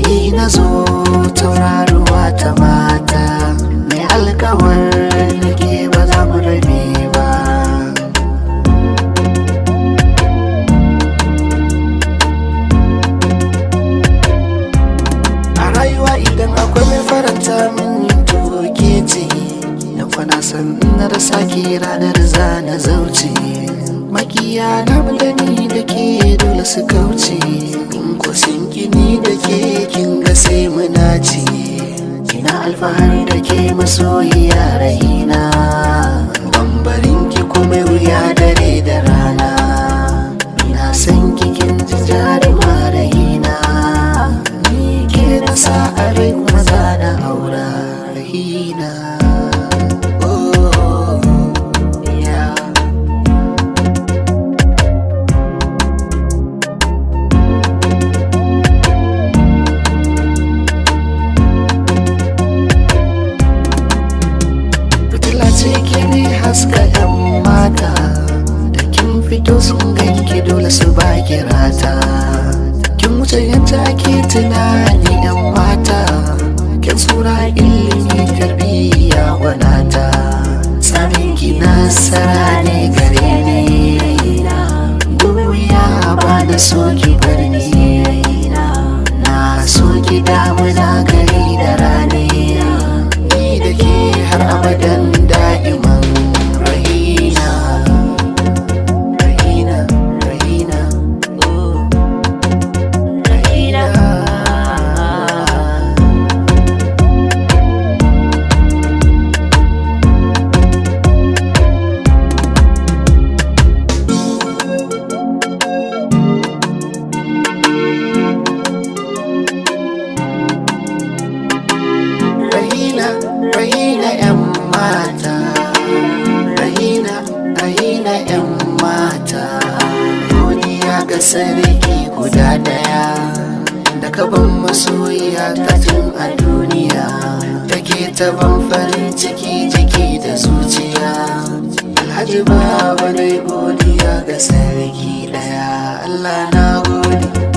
ni na zo tauraruwa ta mata, mai alkawar da ke ba za mu rabe ba. A rayuwa idan akwai mai faranta min to ke ce, da kwana san na rasa ki ranar zana zauce. Makiya na gani da ke dole su kauce, in ko sun gini da ke kin ga sai muna ci. Ina alfahari da ke masoyiya rahina, bambarin ki kuma wuya dare da rana. Ina san ki kin ji jaruma rahina, ni ke na sa a rai kuma za na aura rahina. Haska 'yan mata da kin fito sun ganki dole su baki rata. Kin wuce yadda ake tunani 'yan mata, kin sura ilimi tarbiyya wadata. Samin ki nasara ne gare ni, gobe ba da so ki bar ni. Na so ki damuna gari da rani, ni da ke har abadan da'iman. Rahina 'yan mata, Rahina 'yan mata. Godiya ga sarki guda daya, da kaban masoyiya ta tun a duniya. Take taban farin ciki jiki da zuciya. Alhaji Baba dai godiya ga sarki daya, Allah na gode.